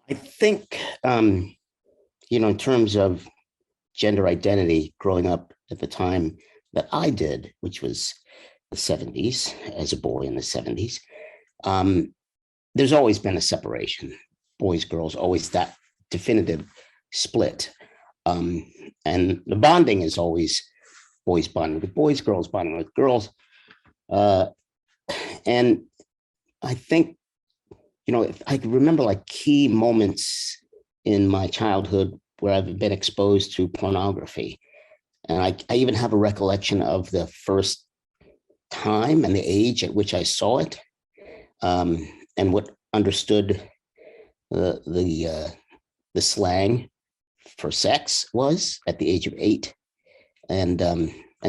I think, in terms of gender identity growing up at the time that I did, which was the 70s, as a boy in the 70s, um, there's always been a separation. Boys, girls, always that definitive split. Um, and the bonding is always boys bonding with boys, girls bonding with girls. Uh, and I think, I can remember like key moments in my childhood where I've been exposed to pornography. And I even have a recollection of the first time and the age at which I saw it, and what understood the slang for sex was at the age of 8. And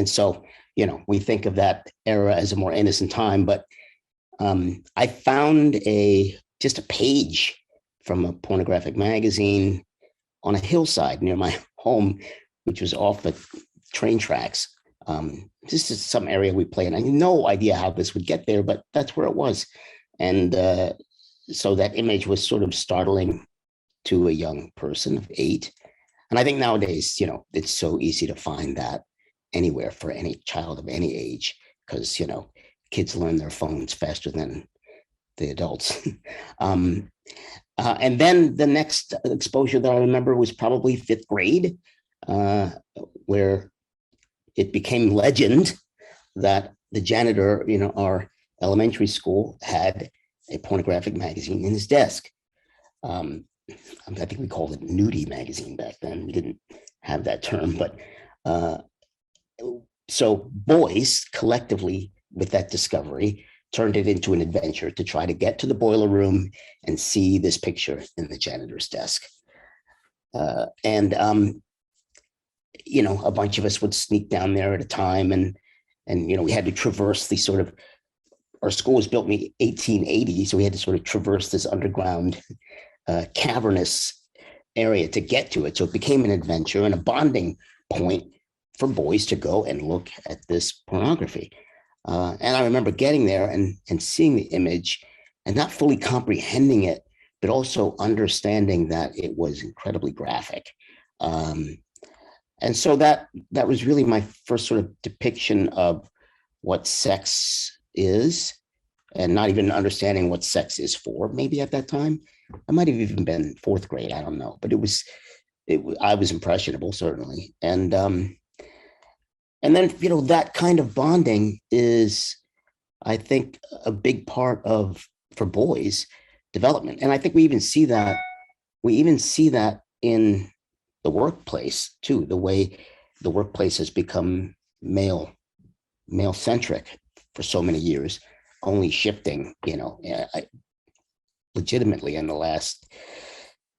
so, we think of that era as a more innocent time, but I found just a page from a pornographic magazine on a hillside near my home, which was off the train tracks. This is some area we play in. I had no idea how this would get there, but that's where it was. And so that image was sort of startling to a young person of 8. And I think nowadays, it's so easy to find that anywhere for any child of any age, because, kids learn their phones faster than the adults. um, and then the next exposure that I remember was probably 5th grade, where it became legend that the janitor, our elementary school, had a pornographic magazine in his desk. I think we called it nudie magazine back then. We didn't have that term, but so boys collectively, with that discovery, turned it into an adventure to try to get to the boiler room and see this picture in the janitor's desk. And a bunch of us would sneak down there at a time, and we had to traverse the sort of, our school was built in 1880, so we had to sort of traverse this underground cavernous area to get to it. So it became an adventure and a bonding point for boys to go and look at this pornography. And I remember getting there and seeing the image and not fully comprehending it, but also understanding that it was incredibly graphic. And so that was really my first sort of depiction of what sex is, and not even understanding what sex is for. Maybe at that time, I might have even been 4th grade. I don't know, but I was impressionable, certainly. And then, that kind of bonding is, I think, a big part of, for boys, development. And I think we even see that in the workplace too, the way the workplace has become male centric for so many years, only shifting, legitimately in the last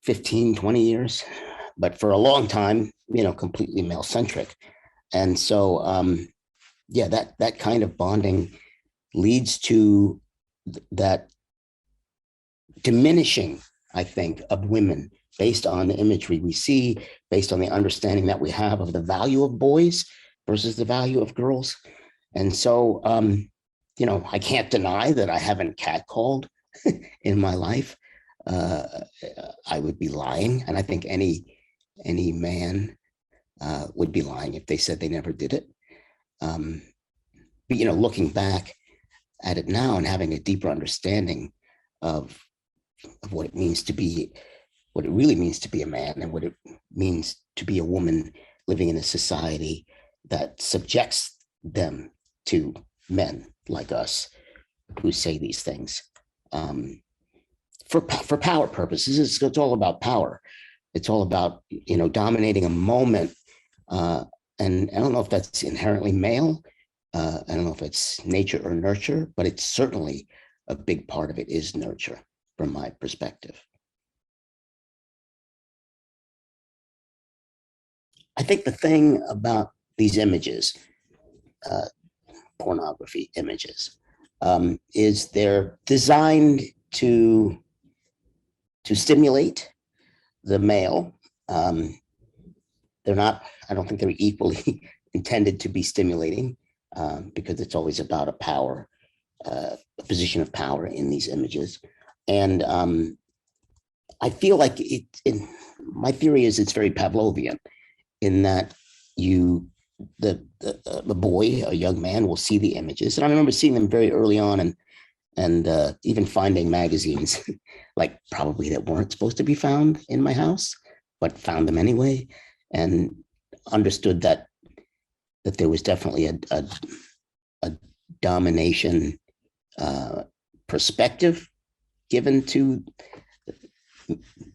15, 20 years, but for a long time, completely male centric. And so, that kind of bonding leads to that diminishing, I think, of women based on the imagery we see, based on the understanding that we have of the value of boys versus the value of girls. And so, I can't deny that I haven't catcalled in my life. I would be lying. And I think any man would be lying if they said they never did it. But, looking back at it now and having a deeper understanding of what it means to be, what it really means to be a man, and what it means to be a woman living in a society that subjects them to men like us who say these things for power purposes. It's all about power. It's all about, dominating a moment. And I don't know if that's inherently male. I don't know if it's nature or nurture, but it's certainly a big part of it is nurture from my perspective. I think the thing about these images, uh, pornography images, is they're designed to stimulate the male. They're not, I don't think they're equally intended to be stimulating, because it's always about a position of power in these images. And I feel like my theory is it's very Pavlovian in that you the boy, a young man, will see the images, and I remember seeing them very early on, and even finding magazines like probably that weren't supposed to be found in my house, but found them anyway, and understood that there was definitely a domination uh, perspective given to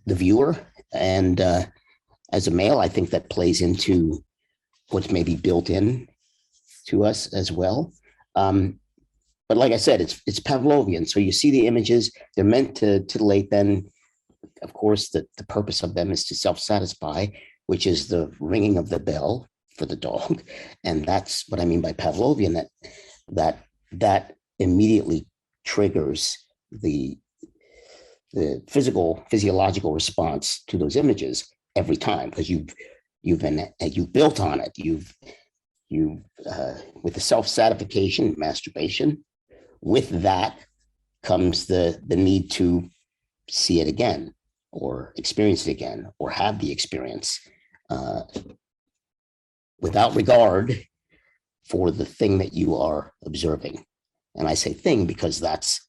the viewer. And as a male, I think that plays into what's maybe built in to us as well. But like I said, it's Pavlovian. So you see the images; they're meant to titillate. Then, of course, the purpose of them is to self-satisfy, which is the ringing of the bell for the dog, and that's what I mean by Pavlovian. That immediately triggers the physiological response to those images every time because you've built on it. You with the self-satisfaction, masturbation. With that comes the need to see it again, or experience it again, or have the experience uh, without regard for the thing that you are observing. And I say thing because that's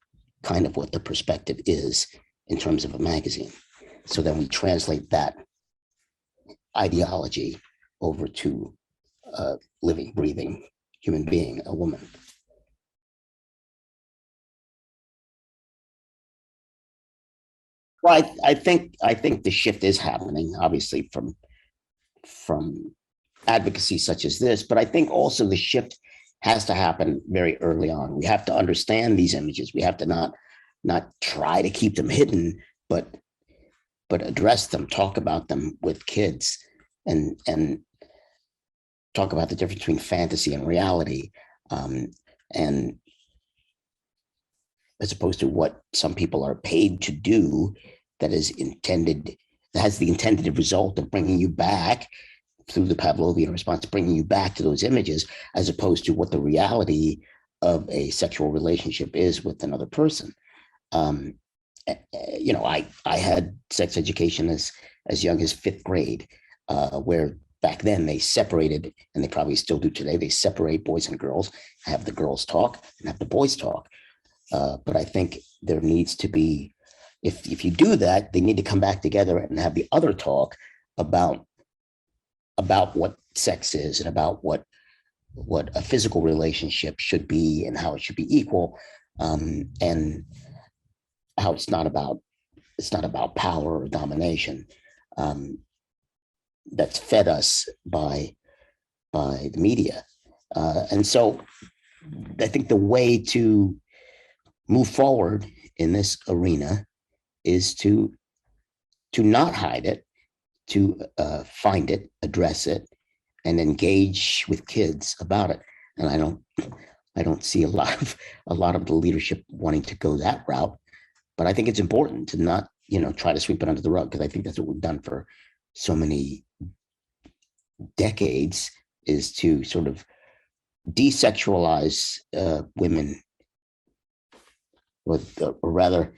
kind of what the perspective is in terms of a magazine. So then we translate that ideology over to a living, breathing human being, a woman. Well, I think the shift is happening, obviously, from advocacy such as this, but I think also the shift has to happen very early on. We have to understand these images. We have to not try to keep them hidden, but address them, talk about them with kids, and talk about the difference between fantasy and reality, and as opposed to what some people are paid to do, that is intended, that has the intended result of bringing you back through the Pavlovian response, bringing you back to those images, as opposed to what the reality of a sexual relationship is with another person. Um, I had sex education as young as fifth grade, where back then they separated, and they probably still do today. They separate boys and girls, have the girls talk and have the boys talk. But I think there needs to be, if you do that, they need to come back together and have the other talk about what sex is, and about what a physical relationship should be, and how it should be equal, and how it's not about power or domination, um, that's fed us by the media, and so I think the way to move forward in this arena is to not hide it, to find it, address it, and engage with kids about it. And I don't see a lot of the leadership wanting to go that route, but I think it's important to not try to sweep it under the rug, because I think that's what we've done for so many decades, is to sort of desexualize women, or rather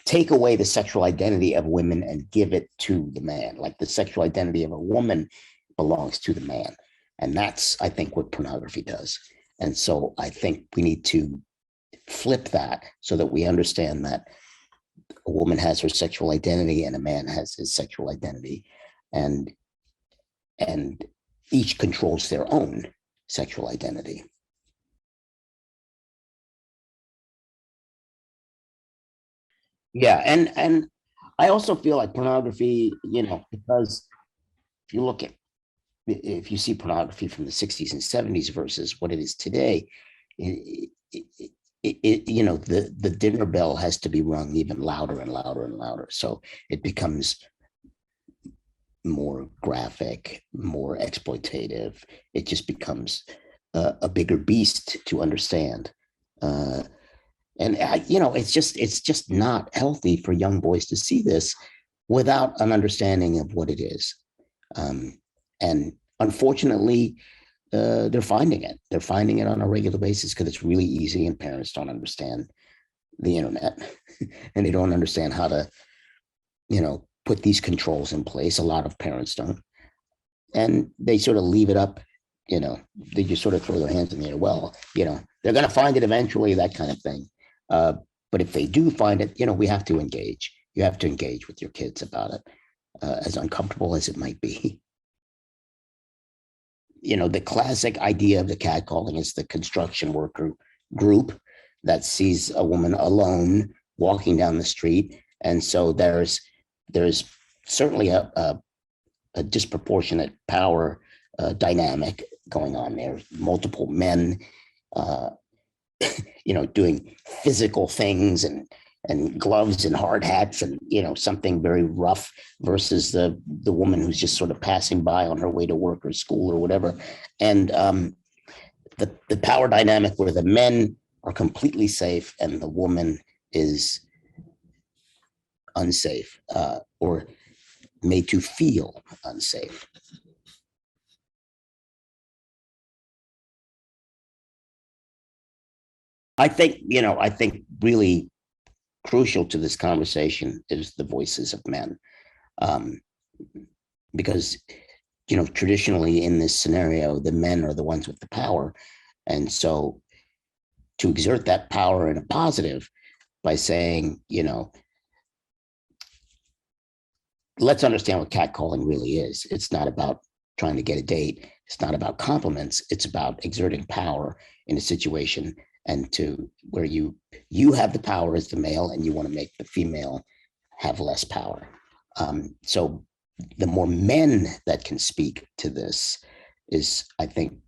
take away the sexual identity of women and give it to the man. Like the sexual identity of a woman belongs to the man. And that's, I think, what pornography does. And so I think we need to flip that so that we understand that a woman has her sexual identity and a man has his sexual identity, and each controls their own sexual identity. Yeah, and I also feel like pornography, because if you look at if you see pornography from the 60s and 70s versus what it is today, it, the dinner bell has to be rung even louder and louder and louder. So it becomes more graphic, more exploitative. It just becomes a bigger beast to understand. Uh, and it's just not healthy for young boys to see this without an understanding of what it is. And unfortunately, they're finding it. They're finding it on a regular basis because it's really easy, and parents don't understand the internet, and they don't understand put these controls in place. A lot of parents don't, and they sort of leave it up. They just sort of throw their hands in the air. Well, they're going to find it eventually, that kind of thing. Uh, but if they do find it, we have to engage. You have to engage with your kids about it, as uncomfortable as it might be. The classic idea of the catcalling is the construction worker group that sees a woman alone walking down the street. And so there's certainly a disproportionate power dynamic going on there. Multiple men, doing physical things and gloves and hard hats and, something very rough versus the woman who's just sort of passing by on her way to work or school or whatever. And the power dynamic where the men are completely safe and the woman is unsafe, or made to feel unsafe. I think really crucial to this conversation is the voices of men. Um, because, traditionally in this scenario, the men are the ones with the power. And so to exert that power in a positive by saying, let's understand what catcalling really is. It's not about trying to get a date. It's not about compliments. It's about exerting power in a situation, and to where you have the power as the male and you want to make the female have less power. So the more men that can speak to this is, I think,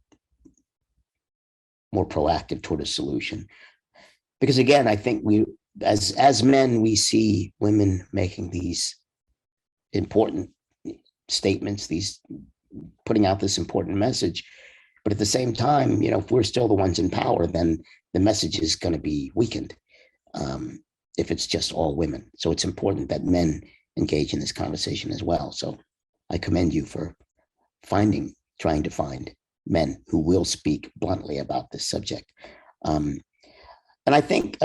more proactive toward a solution. Because again, I think we, as men, we see women making these important statements, these putting out this important message. But at the same time, if we're still the ones in power, then the message is going to be weakened, if it's just all women. So it's important that men engage in this conversation as well. So I commend you for trying to find men who will speak bluntly about this subject. And I think,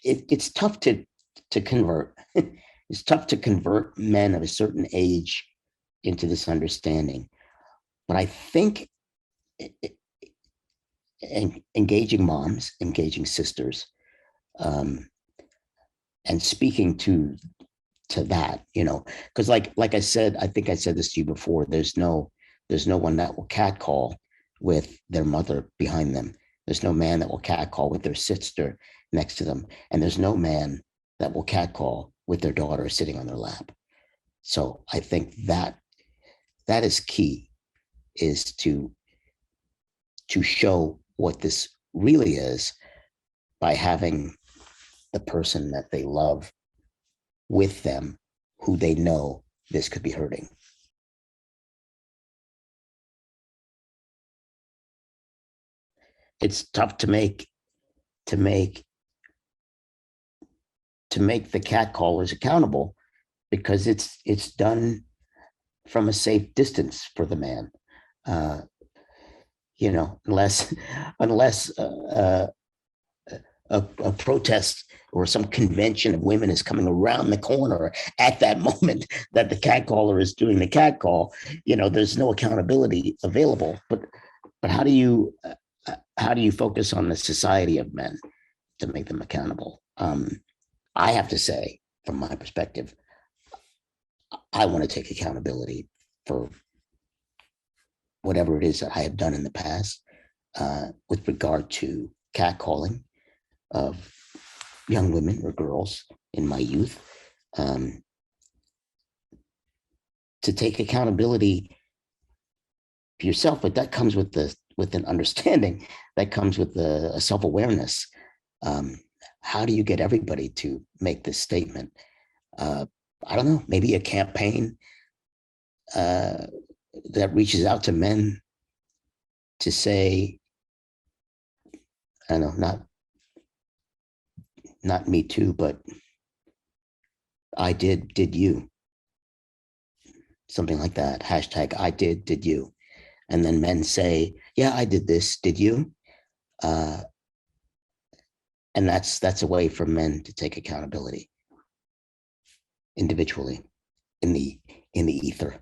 it's tough to convert. It's tough to convert men of a certain age into this understanding. But I think engaging moms, engaging sisters, and speaking to that, because like I said, I think I said this to you before, there's no one that will catcall with their mother behind them. There's no man that will catcall with their sister next to them. And there's no man that will catcall with their daughter sitting on their lap. So I think that is key, is to show what this really is by having the person that they love with them, who they know this could be hurting. It's tough to make the catcallers accountable, because it's done from a safe distance for the man. Unless a protest or some convention of women is coming around the corner at that moment that the catcaller is doing the catcall, there's no accountability available. But how do you focus on the society of men to make them accountable? I have to say, from my perspective, I want to take accountability for whatever it is that I have done in the past, with regard to catcalling of young women or girls in my youth. To take accountability for yourself, but that comes with an understanding, that comes with a self-awareness. How do you get everybody to make this statement? I don't know, maybe a campaign that reaches out to men to say, I don't know, not me too, but I did you? Something like that. Hashtag I did you? And then men say, yeah, I did this, did you? And that's a way for men to take accountability individually in the ether.